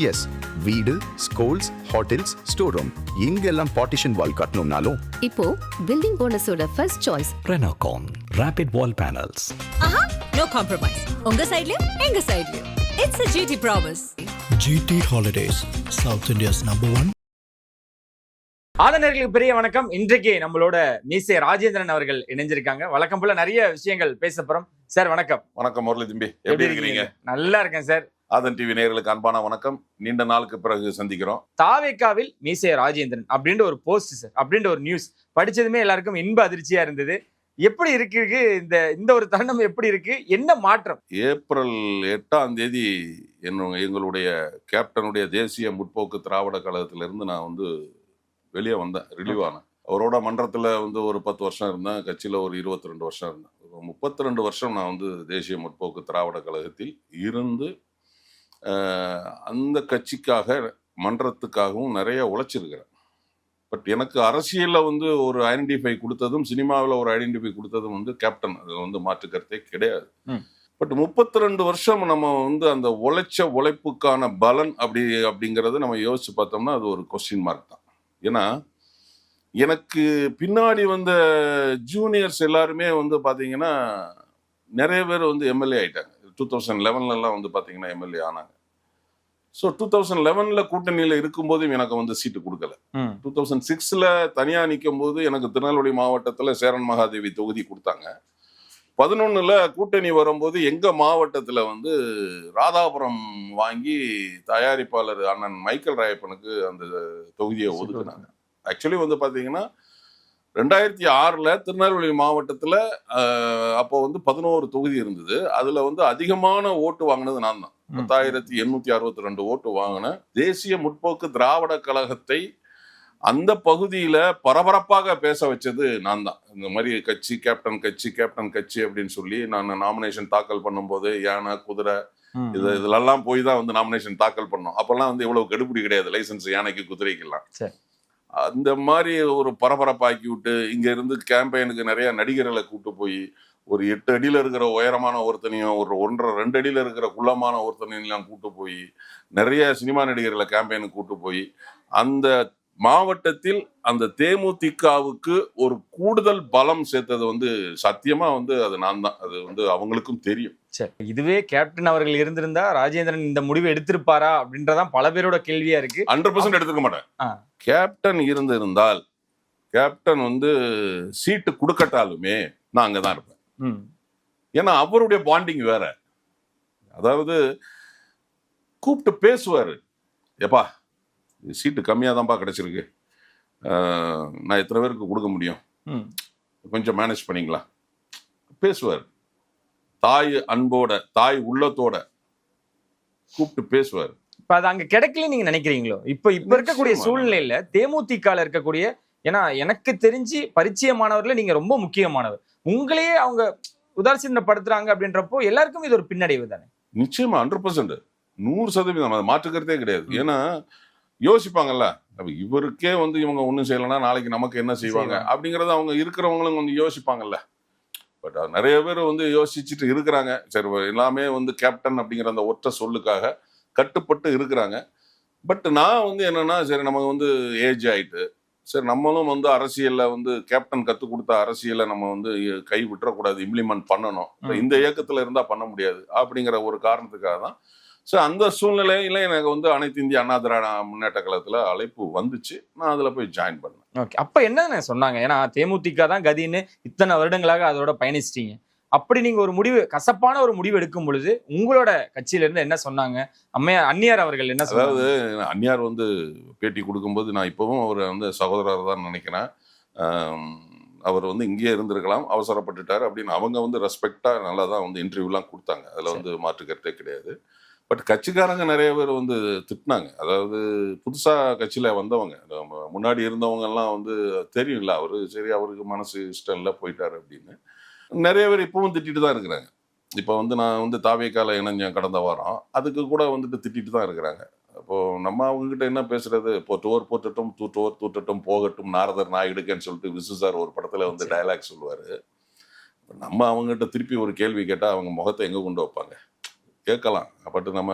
S, வீடு, schools, hotels, store room இங்கெல்லாம் partition wall கட்டணும்னாலும் இப்போ பில்டிங் ஓனர்ஸோட first choice Renocon Rapid Wall Panels. No compromise. உங்க சைடுலயும் எங்க சைடுலயும். It's a GT promise. GT Holidays, South India's #1. ஆதனர்களுக்கு பெரிய வணக்கம். இன்றைக்கு நம்மளோட மீசே ராஜேந்திரன் அவர்கள் இணைஞ்சிருக்காங்க. வழக்கம் போல நிறைய விஷயங்கள் பேச போறோம். சார் வணக்கம். வணக்கம் முரளி தம்பி, எப்படி இருக்கிறீங்க? நல்லா இருக்கேன் சார். ஆதன் டிவி நேயர்களுக்கு அன்பான வணக்கம். நீண்ட நாளுக்கு பிறகு சந்திக்கிறோம். தாவேக்காவில் மீசே ராஜேந்திரன் அப்படின்ற ஒரு போஸ்ட் சார், அப்படின்ற ஒரு நியூஸ் படிச்சதுமே எல்லாருக்கும் இன்ப அதிர்ச்சியா இருந்தது. எப்படி இருக்கு இந்த ஒரு தருணம், எப்படி இருக்கு, என்ன மாற்றம்? ஏப்ரல் 8ஆம் தேதி எங்களுடைய கேப்டனுடைய தேசிய முற்போக்கு திராவிட கழகத்திலிருந்து நான் வெளியே வந்தேன், ரிலீவ் ஆனேன். அவரோட மன்றத்தில் ஒரு 10 வருஷம் இருந்தேன், கட்சியில் ஒரு 22 வருஷம் இருந்தேன். 32 வருஷம் நான் தேசிய முற்போக்கு திராவிட கழகத்தில் இருந்து அந்த கட்சிக்காக மன்றத்துக்காகவும் நிறைய உழைச்சிருக்கிறேன். பட் எனக்கு அரசியலில் ஒரு ஐடென்டிஃபை கொடுத்ததும், சினிமாவில் ஒரு ஐடென்டிஃபை கொடுத்ததும் கேப்டன். அது மாற்று கருத்தே கிடையாது. பட் 32 வருஷம் நம்ம அந்த உழைப்புக்கான பலன் அப்படிங்கிறத நம்ம யோசிச்சு பார்த்தோம்னா அது ஒரு கொஸ்டின் மார்க் தான். ஏன்னா எனக்கு பின்னாடி வந்த ஜூனியர்ஸ் எல்லாருமே பார்த்தீங்கன்னா நிறைய பேர் எம்எல்ஏ ஆயிட்டாங்க. 2011 பார்த்தீங்கன்னா எம்எல்ஏ ஆனாங்க. ஸோ 2011 கூட்டணியில் இருக்கும்போதும் எனக்கு சீட்டு கொடுக்கல. 2006 தனியாக நிற்கும் போது எனக்கு திருநெல்வேலி மாவட்டத்தில் சேரன் மகாதேவி தொகுதி கொடுத்தாங்க. 11 கூட்டணி வரும்போது எங்கள் மாவட்டத்தில் ராதாபுரம் வாங்கி தயாரிப்பாளர் அண்ணன் மைக்கேல் ராயப்பனுக்கு அந்த தொகுதியை ஒதுக்குனாங்க. ஆக்சுவலி பார்த்தீங்கன்னா 2006 திருநெல்வேலி மாவட்டத்தில் அப்போ 11 தொகுதி இருந்தது. அதில் அதிகமான ஓட்டு வாங்கினது நான் தான். 10,862 ஓட்டு வாங்கினேன். தேசிய முற்போக்கு திராவிட கழகத்தை அந்த பகுதியில பரபரப்பாக பேச வச்சது நான் தான். இந்த மாதிரி கேப்டன் கட்சி அப்படின்னு சொல்லி நான் நாமினேஷன் தாக்கல் பண்ணும்போது யானை, குதிரை இதெல்லாம் போய் தான் நாமினேஷன் தாக்கல் பண்ணோம். அப்பெல்லாம் இவ்வளவு கெடுபிடி கிடையாது, லைசன்ஸ் யானைக்கு குதிரைக்கெல்லாம். அந்த மாதிரி ஒரு பரபரப்பாக்கி விட்டு இங்க இருந்து கேம்பெயினுக்கு நிறைய நடிகர்களை கூட்டு போய் ஒரு 8 அடியில இருக்கிற உயரமான ஒருத்தனையும் ஒரு 1.5-2 அடியில இருக்கிற குள்ளமான ஒருத்தனையும் கூட்டு போய் நிறைய சினிமா நடிகர்களை கேம்பெயினுக்கு கூட்டு போய் அந்த மாவட்டத்தில் அந்த தேமுதிகவுக்கு ஒரு கூடுதல் பலம் சேர்த்தது சத்தியமா அது நான் தான். அது அவங்களுக்கும் தெரியும். சரி, இதுவே கேப்டன் அவர்கள் இருந்திருந்தா ராஜேந்திரன் இந்த முடிவு எடுத்திருப்பாரா அப்படின்றதான் பல பேரோட கேள்வியா இருக்கு. 100% எடுத்துக்க மாட்டேன். கேப்டன் இருந்திருந்தால் கேப்டன் சீட்டு கொடுக்கட்டாலுமே நான் அங்கதான் இருப்பேன். ஏன்னா அவருடைய பாண்டிங் வேற. அதாவது கூப்பிட்டு பேசுவாரு, எப்பா சீட்டு கம்மியாக தான்ப்பா கிடைச்சிருக்கு, நான் எத்தனை பேருக்கு கொடுக்க முடியும், கொஞ்சம் மேனேஜ் பண்ணிங்களா, பேசுவார். தாய் அன்போட, தாய் உள்ளத்தோட கூப்பிட்டு பேசுவார். இப்ப அது அங்க கிடைக்கல நீங்க நினைக்கிறீங்களோ? இப்ப இருக்கக்கூடிய சூழ்நிலையில தேமுதிக இருக்கக்கூடிய, ஏன்னா எனக்கு தெரிஞ்சு பரிச்சயமானவர்ல நீங்க ரொம்ப முக்கியமானவர், உங்களையே அவங்க உதாசீனப்படுத்துறாங்க அப்படின்றப்போ எல்லாருக்கும் இது ஒரு பின்னடைவு தானே? நிச்சயமா 100%, 100% மாற்றுக்கிறதே கிடையாது. ஏன்னா யோசிப்பாங்கல்ல, இவருக்கே இவங்க ஒன்றும் செய்யலைன்னா நாளைக்கு நமக்கு என்ன செய்வாங்க அப்படிங்கறத அவங்க இருக்கிறவங்களும் யோசிப்பாங்கல்ல. பட் நிறைய பேர் யோசிச்சுட்டு இருக்கிறாங்க. சரி, எல்லாமே கேப்டன் அப்படிங்கிற அந்த ஒற்றை சொல்லுக்காக கட்டுப்பட்டு இருக்கிறாங்க. பட் நான் என்னன்னா, சரி நமக்கு ஏஜ் ஆயிட்டு, சரி நம்மளும் அரசியல்ல கேப்டன் கற்றுக் கொடுத்த அரசியலை நம்ம கை விட்டுறக்கூடாது, இம்ப்ளிமெண்ட் பண்ணணும். இந்த இயக்கத்துல இருந்தா பண்ண முடியாது அப்படிங்கிற ஒரு காரணத்துக்காக தான். ஸோ அந்த சூழ்நிலையில எனக்கு அனைத்து இந்திய அண்ணா திராவிட முன்னேற்ற கழகத்துல அழைப்பு வந்துச்சு. நான் அதுல போய் ஜாயின் பண்ணேன். ஓகே, அப்ப என்ன சொன்னாங்க? ஏன்னா தேமுதிக தான் கதின்னு இத்தனை வருடங்களாக அதோட பயணிச்சிட்டீங்க. அப்படி நீங்க ஒரு முடிவு, கசப்பான ஒரு முடிவு எடுக்கும் பொழுது உங்களோட கட்சியில இருந்து என்ன சொன்னாங்க? அந்நியார் அவர்கள் என்ன சொன்னாங்க? அதாவது அந்நியார் பேட்டி கொடுக்கும்போது நான் இப்பவும் அவர் சகோதரர் தான் நினைக்கிறேன். அவர் இங்கேயே இருந்திருக்கலாம், அவசரப்பட்டுட்டாரு அப்படின்னு அவங்க ரெஸ்பெக்டா நல்லா தான் இன்டர்வியூலாம் கொடுத்தாங்க. அதுல மாற்று கருத்தே கிடையாது. பட் கட்சிக்காரங்க நிறைய பேர் திட்டினாங்க. அதாவது புதுசா கட்சியில வந்தவங்க, முன்னாடி இருந்தவங்க எல்லாம் தெரியும்ல, அவரு சரி அவருக்கு மனசு இஷ்டம் இல்லை போயிட்டாரு அப்படின்னு நிறைய பேர் இப்பவும் திட்டிட்டு தான் இருக்கிறாங்க. இப்போ நான் தாவேக்கால இணைஞ்சேன் கடந்த வாரம், அதுக்கு கூட திட்டிட்டு தான் இருக்கிறாங்க. அப்போ நம்ம அவங்ககிட்ட என்ன பேசுறது? போட்டுவோர் போட்டுட்டும், தூட்டுவோர் தூட்டட்டும், போகட்டும் நாரதர் நாயுடுக்கன்னு சொல்லிட்டு விசு சார் ஒரு படத்துல டயலாக் சொல்லுவாரு. நம்ம அவங்ககிட்ட திருப்பி ஒரு கேள்வி கேட்டா அவங்க முகத்தை எங்க கொண்டு வைப்பாங்க? கேட்கலாம். பட் நம்ம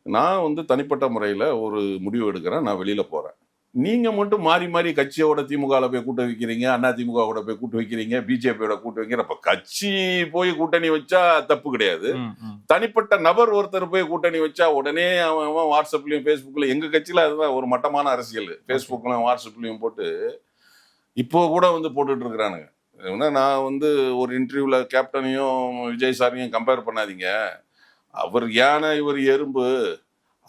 நான் வந்து தனிப்பட்ட முறையில் ஒரு முடிவு எடுக்கிறேன், நான் வெளியில் போகிறேன். நீங்கள் மட்டும் மாறி மாறி கட்சியோட திமுகவில் போய் கூட்ட வைக்கிறீங்க, அண்ணா திமுகவோட போய் கூட்டு வைக்கிறீங்க, பிஜேபியோட கூட்டு வைக்கிற. அப்போ கட்சி போய் கூட்டணி வச்சா தப்பு கிடையாது. தனிப்பட்ட நபர் ஒருத்தர் போய் கூட்டணி வச்சா உடனே அவன் வாட்ஸ்அப்லையும் ஃபேஸ்புக்லையும், எங்கள் கட்சியில் அதுதான் ஒரு மட்டமான அரசியல், ஃபேஸ்புக்லையும் வாட்ஸ்அப்லையும் போட்டு இப்போ கூட வந்து போட்டுட்டு இருக்கிறானுங்க. நான் வந்து ஒரு இன்டர்வியூவில் கேப்டனையும் விஜய் சாரையும் கம்பேர் பண்ணாதீங்க, அவர் யானை இவர் எறும்பு,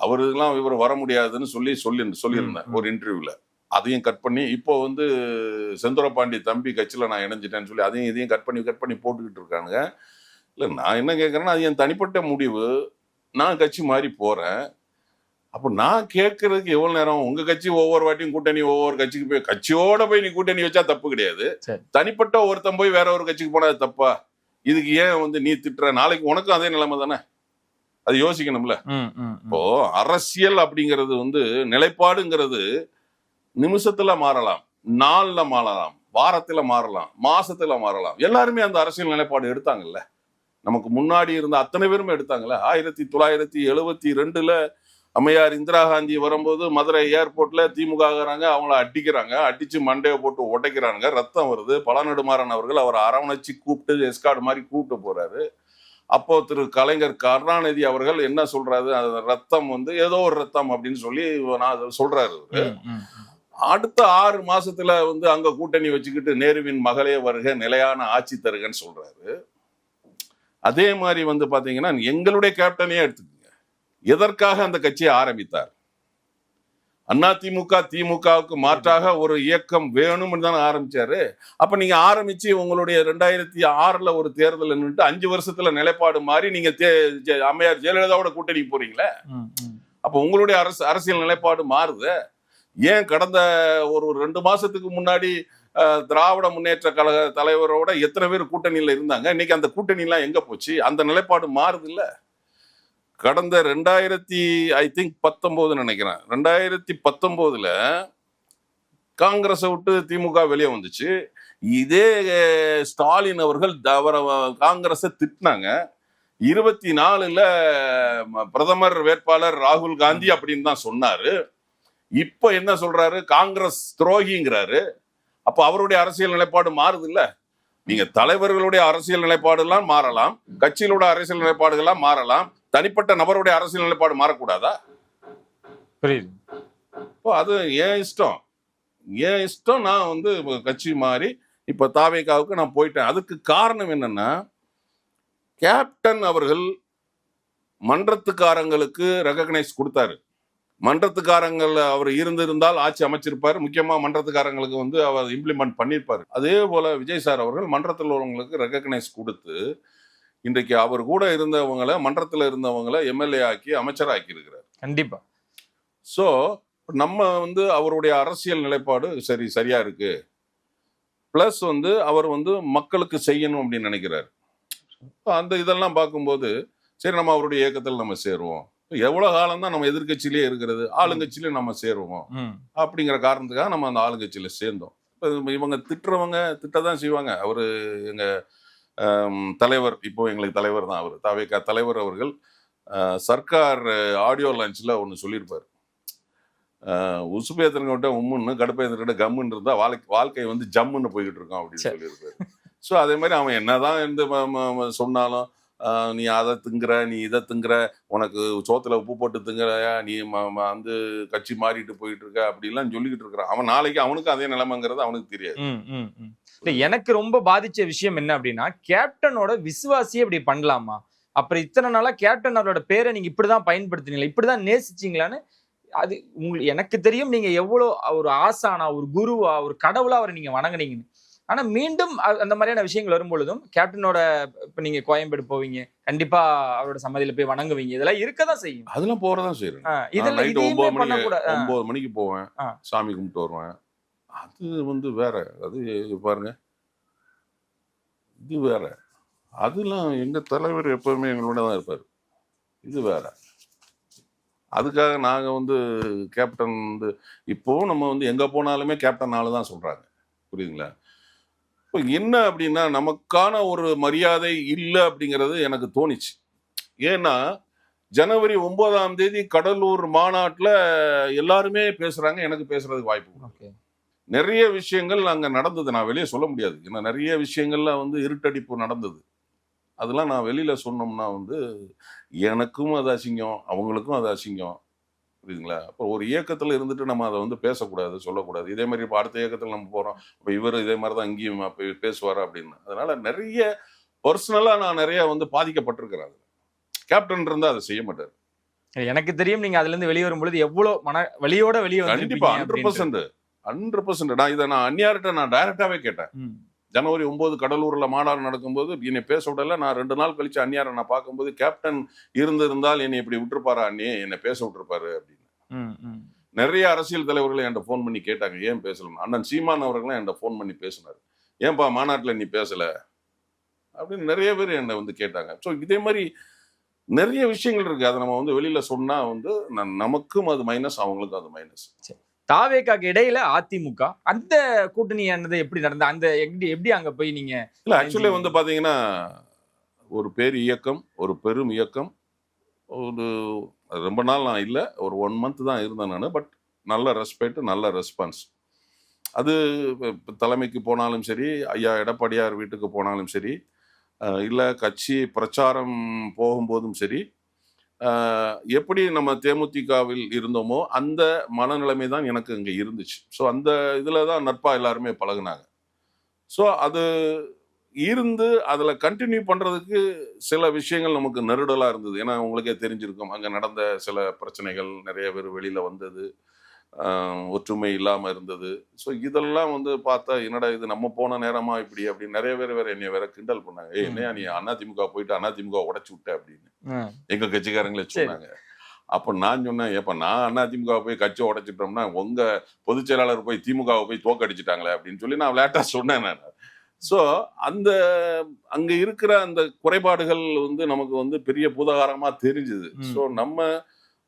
அவருக்கெல்லாம் இவர் வர முடியாதுன்னு சொல்லியிருந்தேன் ஒரு இன்டர்வியூவில். அதையும் கட் பண்ணி இப்போ வந்து செந்தூரபாண்டி தம்பி கட்சியில் நான் இணைஞ்சிட்டேன்னு சொல்லி அதையும் இதையும் கட் பண்ணி போட்டுக்கிட்டு இருக்கானுங்க. இல்லை, நான் என்ன கேட்குறேன்னா, அது என் தனிப்பட்ட முடிவு, நான் கட்சி மாறி போகிறேன். அப்போ நான் கேட்கறதுக்கு எவ்வளோ நேரம்? உங்கள் கட்சி ஒவ்வொரு வாட்டியும் கூட்டணி ஒவ்வொரு கட்சிக்கு போய் கட்சியோட போய் நீ கூட்டணி வச்சா தப்பு கிடையாது. தனிப்பட்ட ஒருத்தன் போய் வேற ஒரு கட்சிக்கு போனா அது தப்பா? இதுக்கு ஏன் வந்து நீ திட்டுற? நாளைக்கு உனக்கும் அதே நிலைமை தானே, அது யோசிக்கணும்ல. இப்போ அரசியல் அப்படிங்கிறது வந்து நிலைப்பாடுங்கிறது நிமிஷத்துல மாறலாம், நாள்ல மாறலாம், வாரத்துல மாறலாம், மாசத்துல மாறலாம். எல்லாருமே அந்த அரசியல் நிலைப்பாடு எடுத்தாங்கல்ல, நமக்கு முன்னாடி இருந்த அத்தனை பேருமே எடுத்தாங்கல்ல. 1972 அம்மையார் இந்திரா காந்தி வரும்போது மதுரை ஏர்போர்ட்ல திமுகங்கிறாங்க, அவங்கள அடிக்கிறாங்க, அடிச்சு மண்டையை போட்டு உடைக்கிறாங்க, ரத்தம் வருது. பழநெடுமாறன் அவர்கள் அவர் அரவணைச்சு கூப்பிட்டு எஸ்கார்டு மாதிரி கூப்பிட்டு போறாரு. அப்போ திரு கலைஞர் கருணாநிதி அவர்கள் என்ன சொல்றாரு, அது ரத்தம் வந்து ஏதோ ஒரு ரத்தம் அப்படின்னு சொல்லி சொல்றாரு. அடுத்த 6 மாசத்துல வந்து அங்க கூட்டணி வச்சுக்கிட்டு நேருவின் மகளே வருக நிலையான ஆட்சி தருகன்னு சொல்றாரு. அதே மாதிரி வந்து பாத்தீங்கன்னா எங்களுடைய கேப்டனையே எடுத்துக்கோங்க, எதற்காக அந்த கட்சியை ஆரம்பித்தார்? அதிமுக திமுகவுக்கு மாற்றாக ஒரு இயக்கம் வேணும்னு தானே ஆரம்பிச்சாரு. அப்ப நீங்க ஆரம்பிச்சு உங்களுடைய 2006 ஒரு தேர்தல் நின்றுட்டு 5 வருஷத்துல நிலைப்பாடு மாறி நீங்க அம்மையார் ஜெயலலிதாவோட கூட்டணிக்கு போறீங்களே, அப்ப உங்களுடைய அரசியல் நிலைப்பாடு மாறுது. ஏன் கடந்த ஒரு 2 மாசத்துக்கு முன்னாடி திராவிட முன்னேற்ற கழக தலைவரோட எத்தனை பேர் கூட்டணியில இருந்தாங்க, இன்னைக்கு அந்த கூட்டணி எல்லாம் எங்க போச்சு? அந்த நிலைப்பாடு மாறுது இல்ல. கடந்த 2019 நினைக்கிறேன், 2019 காங்கிரஸை விட்டு திமுக வெளியே வந்துச்சு. இதே ஸ்டாலின் அவர்கள் காங்கிரஸை திட்டினாங்க. 24 பிரதமர் வேட்பாளர் ராகுல் காந்தி அப்படின்னு தான் சொன்னாரு. இப்ப என்ன சொல்றாரு? காங்கிரஸ் துரோகிங்கிறாரு. அப்ப அவருடைய அரசியல் நிலைப்பாடு மாறுது இல்ல. நீங்க தலைவர்களுடைய அரசியல் நிலைப்பாடு எல்லாம் மாறலாம், கட்சியிலோட அரசியல் நிலைப்பாடுகள் எல்லாம் மாறலாம், தனிப்பட்ட நபருடைய அரசியல் நிலைப்பாடு மாறக்கூடாதா? புரியுது. அது ஏன் இஷ்டம். நான் வந்து கட்சி மாறி இப்ப தாவேகாவுக்கு நான் போயிட்டேன். அதுக்கு காரணம் என்னன்னா, கேப்டன் அவர்கள் மன்றத்துக்காரங்களுக்கு ரெகக்னைஸ் கொடுத்தாரு. மன்றத்துக்காரங்கள் அவர் இருந்திருந்தால் ஆட்சி அமைச்சிருப்பாரு. முக்கியமா மன்றத்துக்காரங்களுக்கு வந்து அவர் இம்ப்ளிமெண்ட் பண்ணியிருப்பாரு. அதே போல விஜய் சார் அவர்கள் மன்றத்தில் உள்ளவங்களுக்கு ரெகக்னைஸ் கொடுத்து இன்றைக்கு அவர் கூட இருந்தவங்களை, மன்றத்தில் இருந்தவங்களை எம்எல்ஏ ஆக்கி அமைச்சராக்கி இருக்கிறார். கண்டிப்பா. ஸோ நம்ம வந்து அவருடைய அரசியல் நிலைப்பாடு சரியா இருக்கு. பிளஸ் வந்து அவர் வந்து மக்களுக்கு செய்யணும் அப்படின்னு நினைக்கிறார். அந்த இதெல்லாம் பார்க்கும்போது சரி நம்ம அவருடைய இயக்கத்தில் நம்ம சேருவோம். எவ்வளவு காலம் தான் நம்ம எதிர்கட்சியிலே இருக்கிறது, ஆளுங்கட்சியிலே நம்ம சேருவோம் அப்படிங்கிற காரணத்துக்காக நம்ம அந்த ஆளுங்கட்சியில சேர்ந்தோம். இவங்க திட்டுறவங்க திட்டதான் செய்வாங்க. அவரு எங்க தலைவர், இப்போ எங்களுக்கு தலைவர் தான் அவர், தாவேகா தலைவர் அவர்கள் சர்க்கார் ஆடியோ லான்ச்ல ஒன்று சொல்லியிருப்பார். உசுபேத்தன்கிட்ட உம்முன்னு கடுப்பேத்தன்கிட்ட கம்முன்னு இருந்தா வாழ்க்கை வந்து ஜம்முன்னு போய்கிட்டு இருக்கோம் அப்படின்னு சொல்லியிருப்பாரு. ஸோ அதே மாதிரி அவன் என்னதான் இருந்து சொன்னாலும் நீ அதை திங்குற, நீ இதை திங்குற, உனக்கு சோத்துல உப்பு போட்டு திங்குறையா, நீ வந்து கட்சி மாறிட்டு போயிட்டு இருக்க அப்படிலாம் சொல்லிக்கிட்டு இருக்கிறான். அவன் நாளைக்கு அவனுக்கு அதே நிலைமைங்கிறது அவனுக்கு தெரியாது. எனக்கு ரொம்ப பாதிச்ச விஷயம் என்ன அப்படின்னா, கேப்டனோட விசுவாசியே இப்படி பண்ணலாமா? அப்புறம் இத்தனை நாளா கேப்டன் அவரோட பேரை நீங்க இப்படிதான் பயன்படுத்தினீங்களா, இப்படிதான் நேசிச்சீங்களான்னு அது உங்களுக்கு எனக்கு தெரியும். நீங்க எவ்வளவு ஒரு ஆசானா, ஒரு குருவா, ஒரு கடவுளா அவரை நீங்க வணங்குனீங்கன்னு. ஆனா மீண்டும் அந்த மாதிரியான விஷயங்கள் வரும்பொழுதும் கேப்டனோட இப்ப நீங்க கோயம்பேடு போவீங்க, கண்டிப்பா அவரோட சமாதியில போய் வணங்குவீங்க, இதெல்லாம் இருக்கதான் செய்யும். அதெல்லாம் போறதான் செய்யறேன். 9 மணிக்கு போவேன், சாமி கும்பிட்டு வருவேன். அது வந்து வேற. அது பாருங்க, இது வேற. அதெல்லாம் எங்க தலைவர் எப்பவுமே எங்களோட தான் இருப்பாரு. இது வேற. அதுக்காக நாங்க வந்து கேப்டன் வந்து இப்போ நம்ம வந்து எங்க போனாலுமே கேப்டன் ஆளு தான் சொல்றாங்க. புரியுதுங்களா? இப்போ என்ன அப்படின்னா, நமக்கான ஒரு மரியாதை இல்லை அப்படிங்கிறது எனக்கு தோணிச்சு. ஏன்னா ஜனவரி 9ஆம் தேதி கடலூர் மாநாட்டுல எல்லாருமே பேசுறாங்க, எனக்கு பேசுறதுக்கு வாய்ப்பு கொடுங்க. ஓகே. நிறைய விஷயங்கள் அங்க நடந்தது, நான் வெளியே சொல்ல முடியாது. ஏன்னா நிறைய விஷயங்கள்ல வந்து இருட்டடிப்பு நடந்தது. அதெல்லாம் நான் வெளியில சொன்னோம்னா வந்து எனக்கும் அது அசிங்கம், அவங்களுக்கும் அது அசிங்கம். புரியுதுங்களா? அப்போ ஒரு இயக்கத்துல இருந்துட்டு நம்ம அதை வந்து பேசக்கூடாது, சொல்லக்கூடாது. இதே மாதிரி இப்போ அடுத்த இயக்கத்துல நம்ம போறோம், இப்போ இவர் இதே மாதிரி தான் இங்கேயும் பேசுவார் அப்படின்னு. அதனால நிறைய பர்சனலா நான் நிறைய வந்து பாதிக்கப்பட்டிருக்கிறேன். கேப்டன் இருந்தா அதை செய்ய மாட்டாரு. எனக்கு தெரியும் நீங்க அதுல இருந்து வெளியே வரும்பொழுது எவ்வளவு மன வலியோட வெளியே கண்டிப்பா வந்து 100%. நான் அந்நியார்கிட்ட நான் டைரக்டாவே கேட்டேன். ஜனவரி 9 கடலூர்ல மாநாடு நடக்கும்போது என்னை பேச விடல. நான் 2 நாள் கழிச்சு அந்நியாரை நான் பார்க்கும்போது, கேப்டன் இருந்திருந்தால் என்னை இப்படி விட்டுருப்பாரா அண்ணி, என்னை பேச விட்டுருப்பாரு அப்படின்னு. நிறைய அரசியல் தலைவர்கள் என்கிட்ட ஃபோன் பண்ணி கேட்டாங்க, ஏன் பேசலாம். அண்ணன் சீமான் அவர்களும் என்கிட்ட ஃபோன் பண்ணி பேசினாரு, ஏன்பா மாநாட்டுல நீ பேசல அப்படின்னு நிறைய பேர் என்னை வந்து கேட்டாங்க. ஸோ இதே மாதிரி நிறைய விஷயங்கள் இருக்கு. அதை நம்ம வந்து வெளியில சொன்னா வந்து நமக்கும் அது மைனஸ், அவங்களுக்கும் அது மைனஸ். தாவேக்காக்கு இடையில அதிமுக அந்த கூட்டணி எப்படி நடந்த அந்த எப்படி அங்க போய் நீங்க இல்ல ஆக்சுவலி வந்து பாத்தீங்கன்னா ஒரு பேர் இயக்கம், ஒரு பெரும் இயக்கம். ஒரு ரொம்ப நாள் நான் இல்லை, ஒரு 1 month தான் இருந்தேன் நான். பட் நல்ல ரெஸ்பெக்ட், நல்ல ரெஸ்பான்ஸ். அது தலைமைக்கு போனாலும் சரி, ஐயா எடப்பாடியார் வீட்டுக்கு போனாலும் சரி, இல்லை கட்சி பிரச்சாரம் போகும்போதும் சரி, எப்படி நம்ம தேமுதிகவில் இருந்தோமோ அந்த மனநிலைமை தான் எனக்கு இங்கே இருந்துச்சு. ஸோ அந்த இதில் தான் நட்பா எல்லாருமே பழகுனாங்க. ஸோ அது இருந்து அதில் கண்டினியூ பண்ணுறதுக்கு சில விஷயங்கள் நமக்கு நெருடலாக இருந்தது. ஏன்னா உங்களுக்கே தெரிஞ்சிருக்கும், அங்கே நடந்த சில பிரச்சனைகள், நிறைய பேர் வெளியில் வந்தது, ஒற்றுமை இல்லாமல் இருந்தது. ஸோ இதெல்லாம் வந்து பார்த்தா என்னடா இது நம்ம போன நேரமா இப்படி அப்படின்னு நிறைய பேர் வேற என்னை வேற கிண்டல் பண்ணாங்க. என்னையா நீ அதிமுக போயிட்டு அதிமுக உடைச்சு விட்ட அப்படின்னு எங்க கட்சிக்காரங்களே சொன்னாங்க. அப்ப நான் சொன்னேன், ஏப்ப நான் அதிமுக போய் கட்சி உடைச்சிட்டோம்னா உங்க பொதுச் செயலாளர் போய் திமுகவை போய் தோக்கடிச்சிட்டாங்களே அப்படின்னு சொல்லி நான் விளையாட்டா சொன்னேன் நான். ஸோ அந்த அங்க இருக்கிற அந்த குறைபாடுகள் வந்து நமக்கு வந்து பெரிய பூதாகாரமா தெரிஞ்சுது. ஸோ நம்ம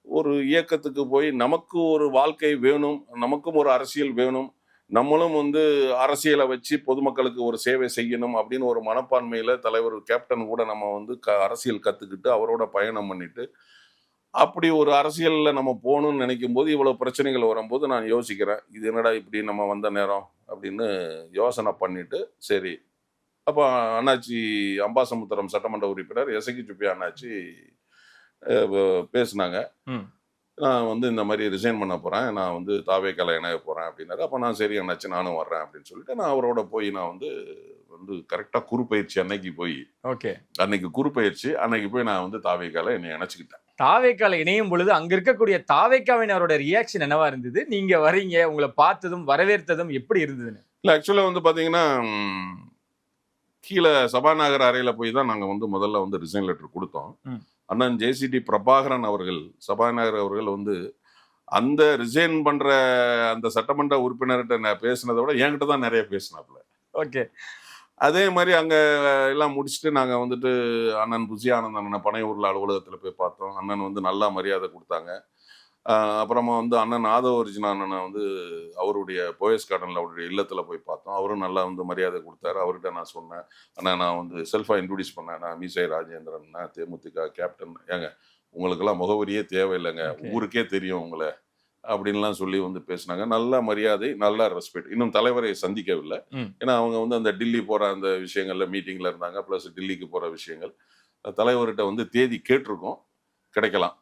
ஒரு இயக்கத்துக்கு போய் நமக்கு ஒரு வாழ்க்கை வேணும், நமக்கும் ஒரு அரசியல் வேணும், நம்மளும் வந்து அரசியலை வச்சு பொதுமக்களுக்கு ஒரு சேவை செய்யணும் அப்படின்னு ஒரு மனப்பான்மையில தலைவர் கேப்டன் கூட நம்ம வந்து அரசியல் கத்துக்கிட்டு அவரோட பயணம் பண்ணிட்டு அப்படி ஒரு அரசியல்ல நம்ம போகணும்னு நினைக்கும் போது இவ்வளவு பிரச்சனைகள் வரும்போது நான் யோசிக்கிறேன், இது என்னடா இப்படி நம்ம வந்த நேரம் அப்படின்னு யோசனை பண்ணிட்டு, சரி அப்போ அண்ணாச்சி அம்பாசமுத்திரம் சட்டமன்ற உறுப்பினர் எசகி சுப்பியா அண்ணாச்சி பேசினாங்க. நான் வந்து இந்த மாதிரி ரிசைன் பண்ண போறேன், நான் வந்து தாவேக்கால இணைய போறேன் அப்படின்னாரு. அப்போ நான் சரி அண்ணாச்சி நானும் வர்றேன் அப்படின்னு சொல்லிட்டு நான் அவரோட போய் நான் வந்து கரெக்டா குறுப்பயிற்சி அன்னைக்கு போய் அன்னைக்கு குறுப்பயிற்சி அன்னைக்கு போய் நான் வந்து தாவேக்கால என்னை இணைச்சுக்கிட்டேன். தாவேக்கால இணையும் பொழுது அங்க இருக்கக்கூடிய தாவேக்காவினரோட ரியாக்ஷன் என்னவா இருந்தது? நீங்க வரீங்க, உங்களை பார்த்ததும் வரவேற்றதும் எப்படி இருந்ததுன்னு? இல்ல ஆக்சுவலா வந்து பாத்தீங்கன்னா கீழே சபாநாயகர் அறையில போய் தான் நாங்க வந்து முதல்ல வந்து ரிசைன் லெட்டர் கொடுத்தோம். அண்ணன் ஜேசிடி பிரபாகரன் அவர்கள், சபாநாயகர் அவர்கள் வந்து அந்த ரிசைன் பண்ற அந்த சட்டமன்ற உறுப்பினர்கிட்ட நான் பேசினதை விட என்கிட்ட தான் நிறைய பேசினாப்புல. ஓகே. அதே மாதிரி அங்க எல்லாம் முடிச்சுட்டு நாங்க வந்துட்டு அண்ணன் புசி ஆனந்த் அண்ணனை பனையூர்ல அலுவலகத்துல போய் பார்த்தோம். அண்ணன் வந்து நல்லா மரியாதை கொடுத்தாங்க. அப்புறமா வந்து அண்ணன் ஆதவ ஒரிஜினா அண்ணனை வந்து அவருடைய போயஸ் கார்டன்ல அவருடைய இல்லத்துல போய் பார்த்தோம். அவரும் நல்லா வந்து மரியாதை கொடுத்தாரு. அவர்கிட்ட நான் சொன்னேன், அண்ணா நான் வந்து செல்ஃபா இன்ட்ரோடியூஸ் பண்ணேன், நான் மீசை ராஜேந்திரன், தேமுதிக கேப்டன், ஏங்க உங்களுக்கெல்லாம் முகவரியே தேவையில்லைங்க, ஊருக்கே தெரியும் உங்களை அப்படின்லாம் சொல்லி வந்து பேசினாங்க. நல்ல மரியாதை, நல்ல ரெஸ்பெக்ட். இன்னும் தலைவரை சந்திக்கவில்லை, ஏன்னா அவங்க வந்து அந்த டில்லி போற அந்த விஷயங்கள்ல மீட்டிங்ல இருந்தாங்க. பிளஸ் டில்லிக்கு போற விஷயங்கள் தலைவர்கிட்ட வந்து தேதி கேட்டிருக்கோம், கிடைக்கலாம்.